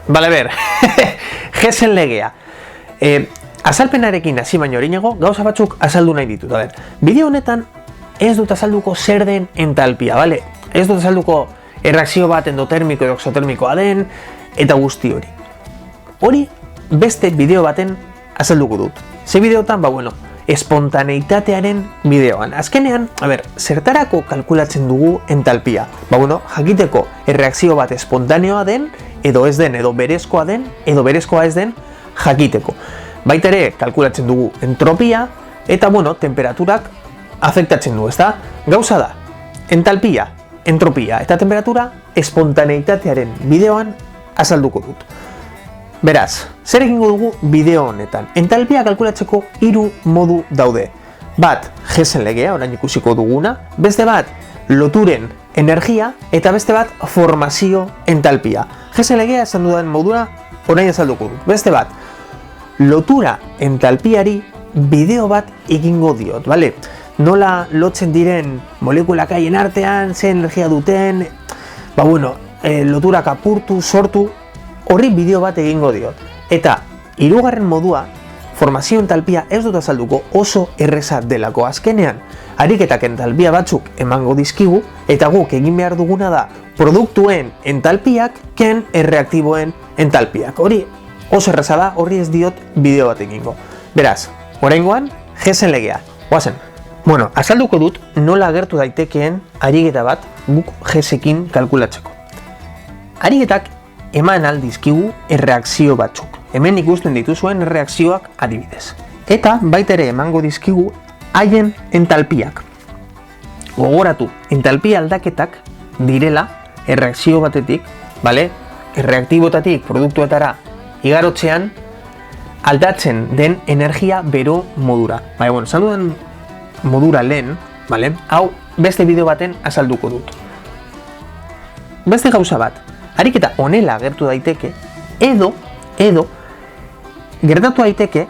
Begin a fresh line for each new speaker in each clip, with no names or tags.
Bale ber, Gesen legea. Azalpenarekin hasi baino orinago, gauza batzuk azaldu nahi ditut. Bideo honetan ez dut azalduko zer den entalpia, bale? Ez dut azalduko erreakzio bat endotermiko edo exotermikoa den, eta guzti hori. Hori beste bideo baten azalduko dut. Ze bideotan, espontaneitatearen bideoan. Azkenean, zertarako kalkulatzen dugu entalpia? Jakiteko erreakzio bat espontaneoa den, edo ez den, edo berezkoa den, edo berezkoa ez den, jakiteko. Baita ere, kalkulatzen dugu entropia, eta, temperaturak afektatzen du, ezta? Gauza da, entalpia, entropia eta temperatura espontaneitatearen bideoan azalduko dut. Beraz, zer egingo dugu bideo honetan? Entalpia kalkulatzeko 3 modu daude. Bat, Gesen legea, orain ikusiko duguna, beste bat, loturen energia, eta beste bat, formazio entalpia. Gesen legea esan dudan modura, orain azalduko dut. Beste bat, lotura entalpiari bideo bat egingo diot, bale? Nola lotzen diren molekulak haien artean, ze energia duten, loturak apurtu, sortu, horri bideo bat egingo diot. Eta, 3. modua, formazio entalpia ez dut azalduko oso erreza delako. Azkenean, ariketak entalpia batzuk emango dizkigu, eta guk egin behar duguna da produktuen entalpiak ken erreaktiboen entalpiak. Hori oso erreza da, horri ez diot bideo bat egingo. Beraz, oraingoan, Gesen legea. Goazen. Azalduko dut nola agertu daitekeen ariketa bat guk Gesekin kalkulatzeko. Ariketak eman aldizkigu erreakzio batzuk. Hemen ikusten dituzuen erreakzioak adibidez. Eta baita ere emango dizkigu haien entalpiak. Gogoratu, entalpia aldaketak direla erreakzio batetik, erreaktibotatik produktuetara igarotzean aldatzen den energia bero modura. Esan dudan modura lehen, hau beste bideo baten azalduko dut. Beste gauza bat, ariketa honela gertu daiteke, edo gertatu daiteke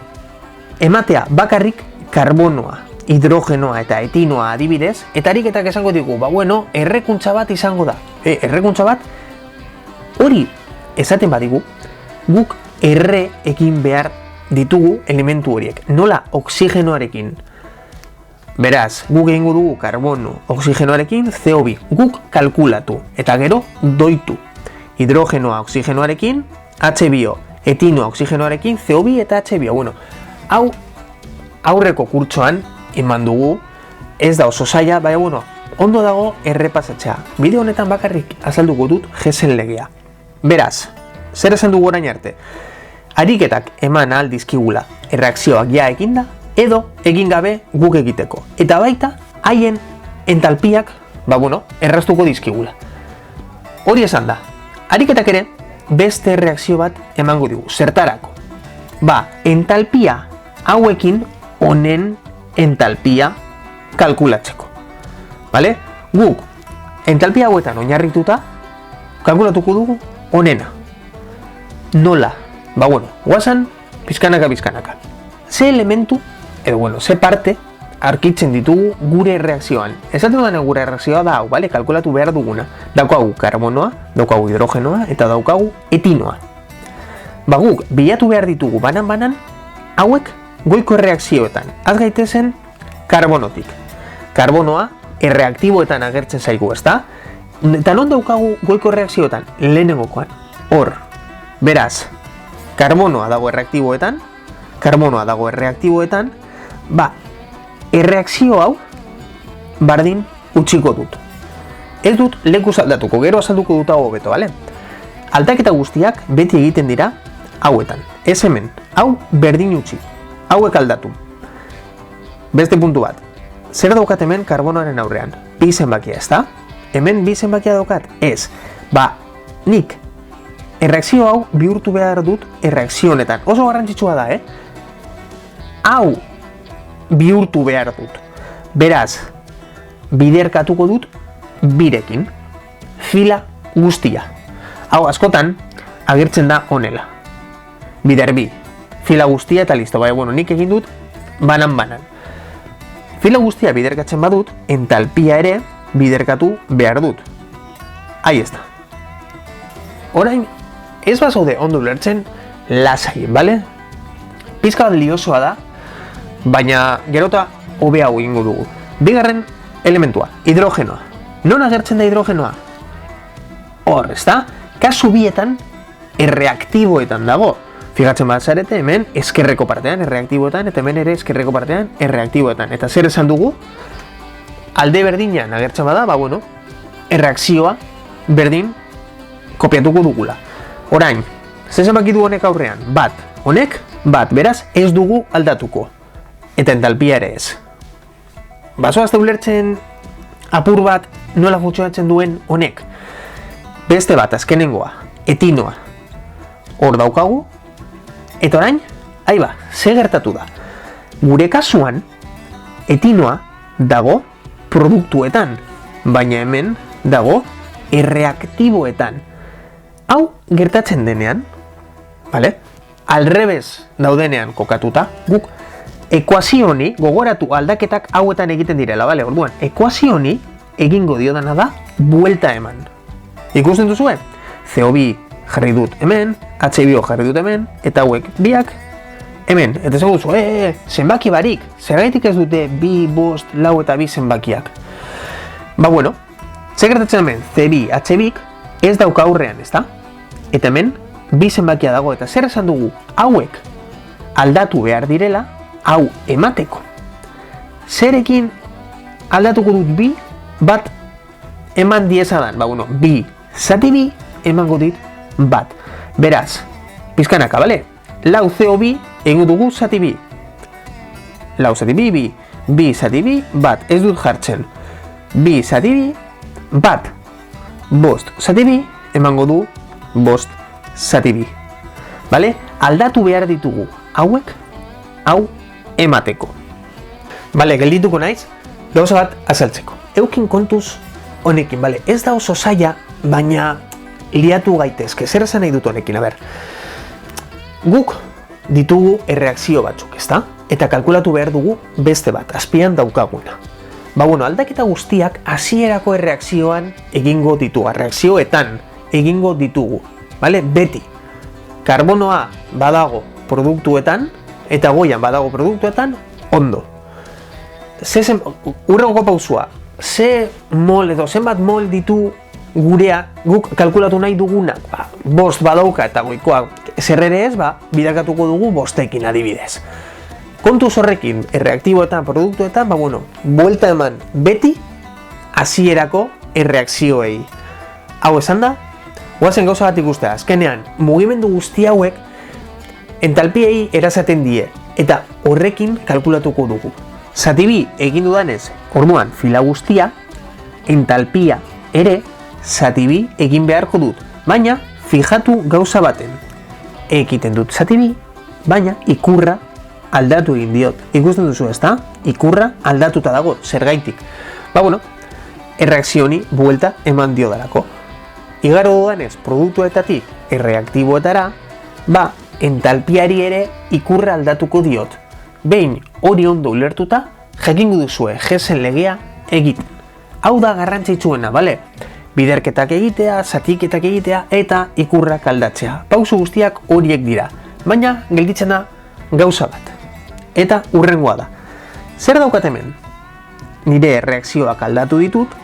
ematea bakarrik karbonoa, hidrogenoa eta etinoa adibidez, eta ariketak esango digu, errekuntza bat izango da. Errekuntza bat, hori esaten badigu, guk erre ekin behar ditugu elementu horiek. Nola oxigenoarekin. Beraz, guk egingo dugu karbono oxigenoarekin CO2. Guk kalkulatu eta gero doitu. Hidrogenoa oxigenoarekin H2O. Etinoa oxigenoarekin CO2 eta H2O. Hau aurreko kurtsoan eman dugu, ez da oso zaila, ondo dago errepasatzea. Bideo honetan bakarrik azalduko dut Gesen legea. Beraz, zer esan dugu orain arte? Ariketak eman ahal dizkigula erreakzioak ja eginda, edo egin gabe guk egiteko. Eta baita, haien entalpiak, erraztuko dizkigula. Hori esan da, ariketak ere beste erreakzio bat emango digu. Zertarako? Entalpia hauekin honen entalpia kalkulatzeko. Guk entalpia hauetan oinarrituta kalkulatuko dugu honena. Nola? Guazan pizkanaka. Ze elementu, edo ze parte arkitzen ditugu gure erreakzioan. Esaten dudan gure erreakzioa da hau, kalkulatu behar duguna. Daukagu karbonoa, daukagu hidrogenoa eta daukagu etinoa. Guk bilatu behar ditugu banan hauek goiko erreakzioetan. Az gaitezen karbonotik. Karbonoa erreaktiboetan agertzen zaigu, ezta? Eta non daukagu goiko erreakzioetan? Lehenengokoan. Hor, beraz, karbonoa dago erreaktiboetan, erreakzio hau bardin utziko dut. Ez dut lekuz aldatuko, gero azalduko dut hau hobeto, Aldaketa guztiak beti egiten dira hauetan. Ez hemen, hau berdin utzi, hauek aldatu. Beste puntu bat, zer daukat hemen karbonoaren aurrean? Bi zenbakia, ezta? Hemen bi zenbakia daukat? Ez. Nik erreakzio hau bihurtu behar dut erreakzio honetan. Oso garrantzitsua da, Hau bihurtu behar dut. Beraz, biderkatuko dut birekin. Fila guztia. Hau askotan agertzen da honela. Bider bi. Fila guztia eta listo. Nik egin dut banan. Fila guztia biderkatzen badut, entalpia ere biderkatu behar dut. Ahí está. Orain, ez bazaude ondo ulertzen, lasai, bale? Pizka bat liosoa da, baina gerota hobeago egingo dugu. Bigarren elementua, hidrogenoa. Non agertzen da hidrogenoa? Hor, ezta? Kasu bietan, erreaktiboetan dago. Fijatzen bat zarete, hemen eskerreko partean erreaktiboetan, eta hemen ere eskerreko partean erreaktiboetan. Eta zer esan dugu? Alde berdinean agertzen bada, bueno, erreakzioa berdin kopiatuko dugula. Orain, zer zenbaki du honek aurrean? Bat, honek, bat, beraz, ez dugu aldatuko. Eta entalpia ere ez. Bazoazte ulertzen apur bat nola funtzionatzen duen honek. Beste bat, azkenengoa, etinoa. Hor daukagu, eta orain, aiba, ze gertatu da. Gure kasuan, etinoa dago produktuetan, baina hemen dago erreaktiboetan. Hau gertatzen denean, vale? Alrebez daudenean kokatuta, guk ekuazio honi, gogoratu aldaketak hauetan egiten direla, vale? Orduan, ekuazio honi egingo diodana da buelta eman. Ikusten duzue? CO2 jarri dut hemen, H2O jarri dut hemen, eta hauek biak hemen. Eta esango duzu, zenbaki barik, zergaitik ez dute 2, 5, 4 eta 2 zenbakiak. Ba bueno, zer gertatzen hemen, C2, H2 ez dauka aurrean, ezta? Eta hemen, 2 zenbakia dago, eta zer esan dugu, hauek aldatu behar direla, hau emateko. Zerekin aldatuko dut 2, bat eman diezadan, ba bueno, 2 zati 2 emango dit bat. Beraz, pizkanaka, bale? Lau CO2 egingo dugu zati 2. Lau zati 2, 2 zati 2, bat, ez dut jartzen. 2 zati 2, bat. Bost zati 2 emango du bost zati 2. Bale? Aldatu behar ditugu hauek, hau emateko. Bale, geldituko naiz, gauza bat azaltzeko. Eukin kontuz honekin, bale? Ez da oso zaila, baina liatu gaitezke. Zer esan nahi dut honekin, a ber. Guk ditugu erreakzio batzuk, ezta? Eta kalkulatu behar dugu beste bat, azpian daukaguna. Ba, bueno, aldaketa guztiak hasierako erreakzioan egingo ditugu, erreakzioetan egingo ditugu, bale? Beti. Karbonoa badago produktuetan, eta goian badago produktuetan, ondo. Urrengo pausua, ze mol edo zenbat mol ditu gurea, guk kalkulatu nahi dugunak, ba, bost badauka eta goikoa zer ere ez, ba, bidakatuko dugu bostekin adibidez. Kontuz horrekin, erreaktiboetan, produktuetan, ba, bueno, buelta eman beti hasierako erreakzioei. Hau esan da, guazen gauza bat ikustea, azkenean, mugimendu guzti hauek entalpiei erasaten die, eta horrekin kalkulatuko dugu. Zati 2 egin dudanez, orduan fila guztia, entalpia ere zati 2 egin beharko dut, baina fijatu gauza baten. Ekiten dut zati 2, baina ikurra aldatu egin diot. Ikusten duzu, ezta? Ikurra aldatuta dago, zergaitik. Ba, bueno, erreakzioni buelta eman dio dalako. Igaro dudanez, produktuetatik erreaktiboetara, ba, entalpiari ere ikurra aldatuko diot. Behin hori ondo ulertuta, jakingo duzue Hesen legea egiten. Hau da garrantzitsuena, bale? Biderketak egitea, zatiketak egitea eta ikurrak aldatzea. Pausu guztiak horiek dira, baina gelditzen da gauza bat. Eta hurrengoa da. Zer daukat hemen? Nire erreakzioak aldatu ditut,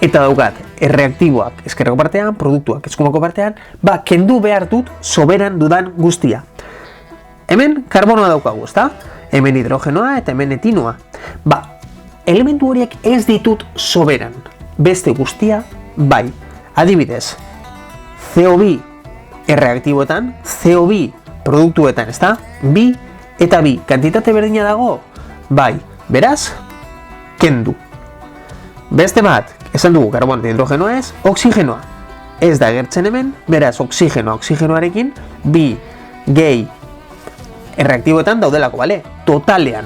eta daukat erreaktiboak eskerreko partean, produktuak eskumako partean, ba, kendu behar dut soberan dudan guztia. Hemen karbonoa daukagu, ezta? Hemen hidrogenoa eta hemen etinoa. Ba, elementu horiek ez ditut soberan. Beste guztia, bai. Adibidez, CO2 erreaktiboetan, CO2 produktuetan, ezta? 2 eta 2. Kantitate berdina dago? Bai. Beraz, kendu. Beste bat, esan dugu karbono eta hidrogenoa ez, oksigenoa. Ez da agertzen hemen, beraz, oksigenoarekin, 2 gehi erreaktiboetan daudelako, bale? Totalean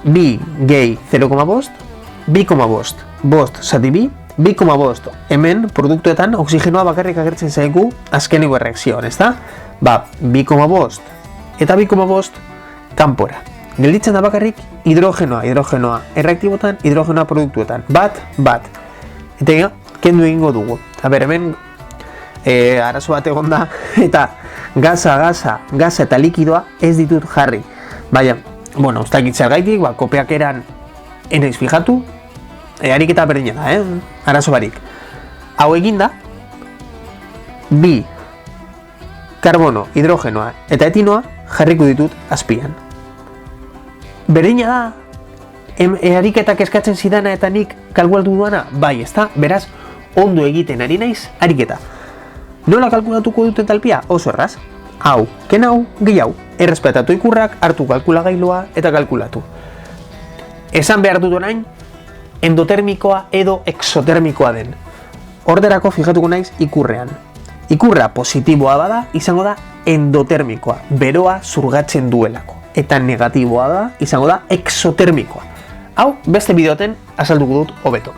2 gehi 0,5, 2,5, bost zati 2, 2,5. Hemen produktuetan oksigenoa bakarrik agertzen zaigu azkeneko erreakzioan, ezta? Ba, 2,5 eta 2,5 kanpora. Gelditzen da bakarrik hidrogenoa erreaktiboetan, hidrogenoa produktuetan. Bat. Eta kendu egingo dugu. A ber, hemen arazo bat egon da, eta gaza eta likidoa ez ditut jarri. Baina, bueno, ez dakit zergaitik, kopeak eran enaiz fijatu, ariketa berdina da, arazo barik. Hau eginda, bi karbono, hidrogenoa eta etinoa jarriko ditut azpian. Berdina da, ariketak eskatzen zidana eta nik kalkulatu duana, bai, ezta, beraz, ondo egiten ari naiz ariketa. Nola kalkulatuko dut entalpia? Oso erraz. Hau, kenau, gehiago, errespetatu ikurrak, hartu kalkulagailua eta kalkulatu. Esan behar dut orain, endotermikoa edo exotermikoa den. Orderako fijatuko naiz ikurrean. Ikurra positiboa bada, izango da endotermikoa, beroa zurgatzen duelako. Eta negatiboa da, izango da exotermikoa. Hau, beste bideoten azalduko dut hobeto.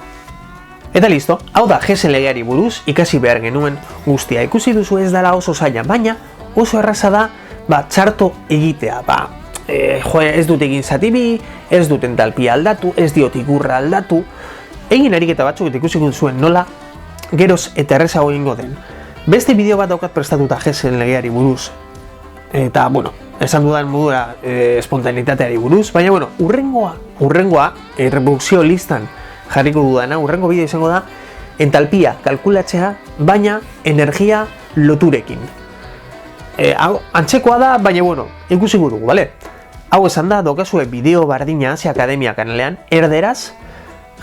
Eta listo, hau da Hesen legeari buruz ikasi behar genuen guztia. Ikusi duzu ez dela oso zaila, baina oso erraza da txarto egitea. Ez dut egin zatibi, ez dut entalpia aldatu, ez diot ikurra aldatu. Egin ariketa batzuk eta ikusiko zuen nola geroz eta errezago egingo den. Beste bideo bat daukat prestatuta Hesen legeari buruz. Eta, bueno, esan dudan modura espontaneitateari buruz, baina, bueno, urrengoa, reprodukzio listan jarriko dudana, urrengo bideo izango da entalpia kalkulatzea, baina energia loturekin. Hau, antzekoa da, baina, bueno, ikusiko dugu, bale? Hau esan da, daukazue bideo bardina Hasi Akademia kanalean, erderaz,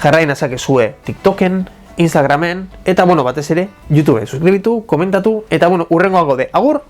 jarrai nazakezue TikToken, Instagramen, eta, bueno, batez ere, YouTube, suscribitu, komentatu, eta, bueno, urrengoa gaude. Agur!